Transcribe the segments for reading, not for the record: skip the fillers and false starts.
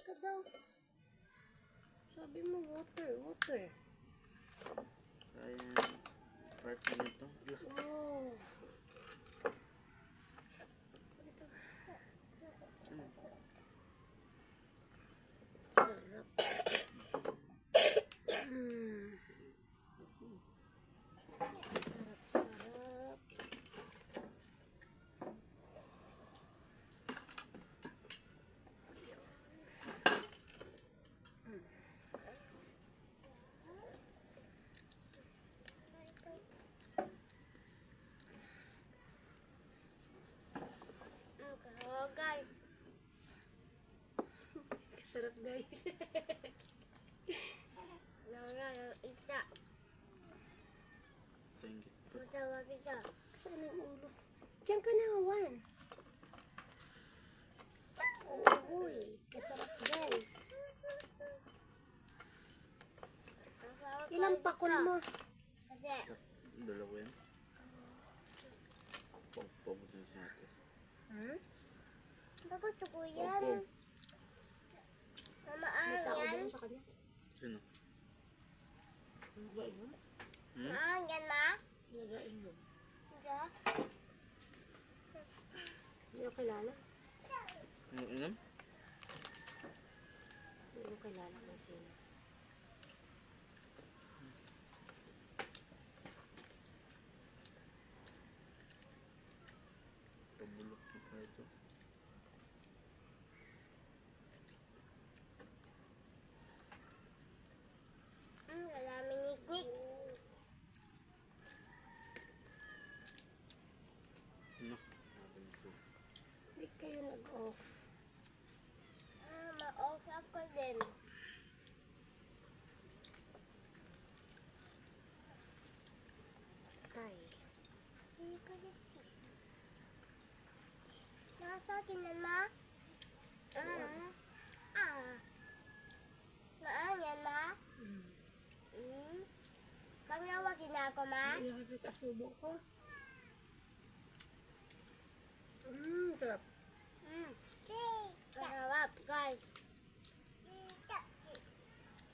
ka daw. Sabi mo water, water. Kaya, part na ito. Wow. Sarap. Sarap, sarap. Sarap guys. Thank you. Saan ang ulo? Diyan ka na, Juan. Uy, kasarap guys. Ilang pakol mo? Dalawa yan. Pag din sa atin. Bagus ko yan. Mama, May tao yan. doon sa kanya. Sino? Nagain mo? Yan ma. Nagain mo. Hindi. Hindi ko kilala. Inom? Hindi ko kilala kung sino. Pabulok na pa ito. Wala miniknik. Ano? Hindi kayo nag-off. Ma-off ako din. Tay. Hindi ko na sis. Nasa akin na ma. Yan ma. Pag nawagin na ako ma. Ilang kita subo ko. Sarap. Sarap guys.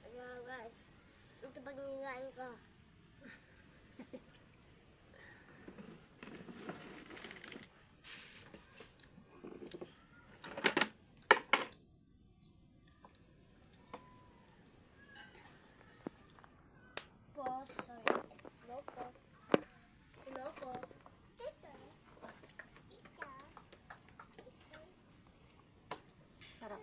Sarap guys. Ito pag nilain ko. Sarap.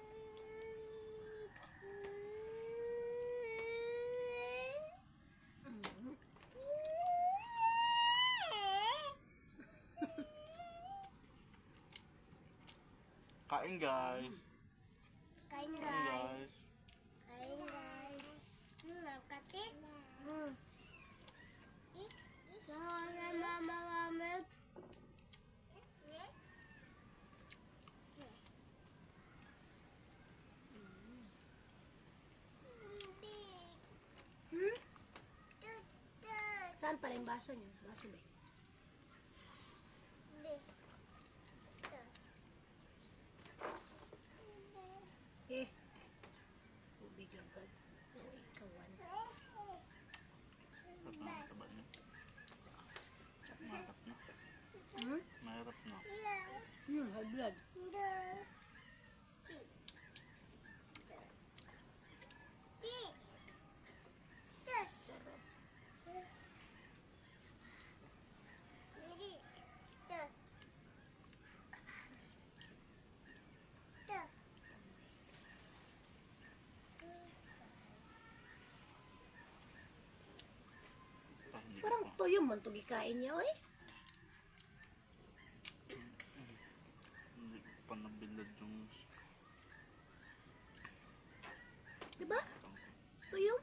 Kain guys! Kain Kain guys. guys! Kain guys. Nakati. Sorry mama mama. Saan pala yung baso niyo? Baso ba? Eh. Tubig agad. Ang ikawan. Ba't nakataba niyo? Mahirap na. Mahirap na. High blood. Parang tuyo man ito gikain niya, oy. Hindi ko pa nabilad yung Diba? Tuyo.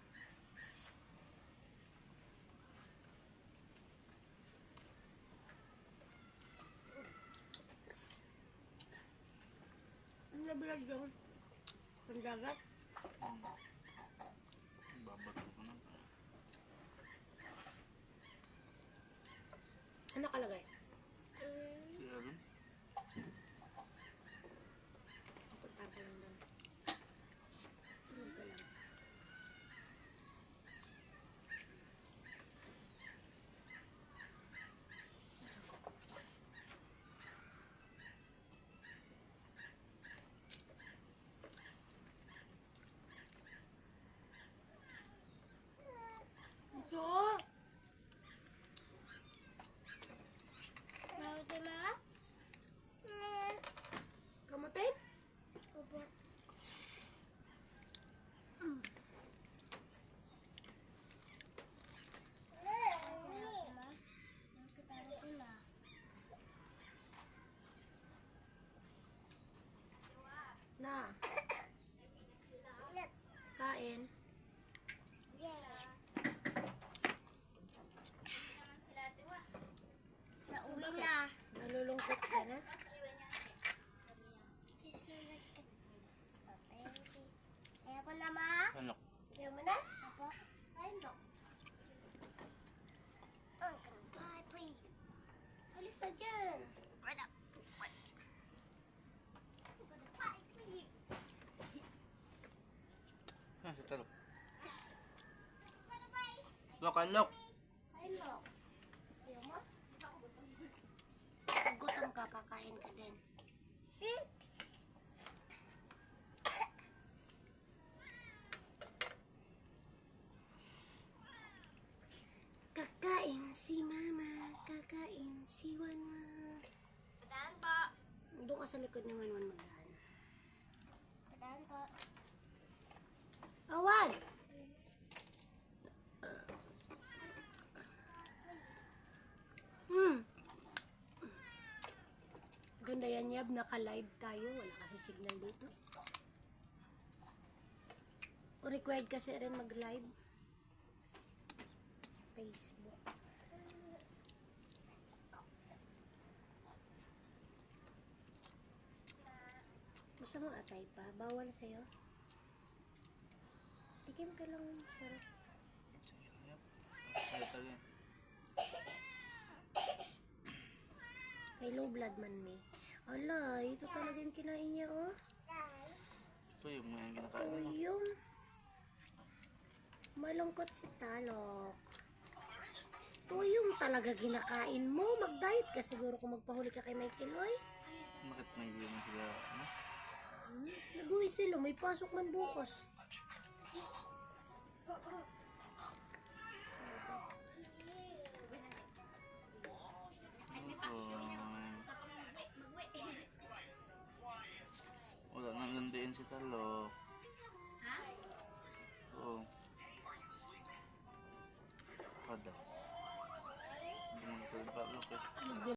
Ang nabilag yung pandagat. babato ko na. Ano nakalagay? Si Aaron? Pagtapon lang. isa dyan. Ah, si Talo. Look, unlock. Kain mo. Ayaw mo? Pag gutom ka, kakain ka din. Kakain si Mama, kakain si Wanwan. Padaan po. Doon ka sa likod ni Wanwan magdaan. Padaan po. Awan! Ganda yan, Yab. Naka-live tayo. Wala kasi signal dito. Required kasi rin mag-live sa Facebook. Gusto mo atay pa? Bawal sa'yo. Tikim ka lang. Sarap. Sige lang, yap. Tapos ulit again. May low blood man, may. Ala, ito talaga yung kinain niya, oh. Ito yung mga kinakain mo. Yung malungkot si Talok. Ito yung talaga ginakain mo. Mag-diet ka siguro kung magpahuli ka kay Michael, oy. Bakit may yun sila, ano? Nag-uwi sila. May pasok man bukas. Wala nang landiin si Talo. Oo. Kada. Hindi mo nagpapalok eh.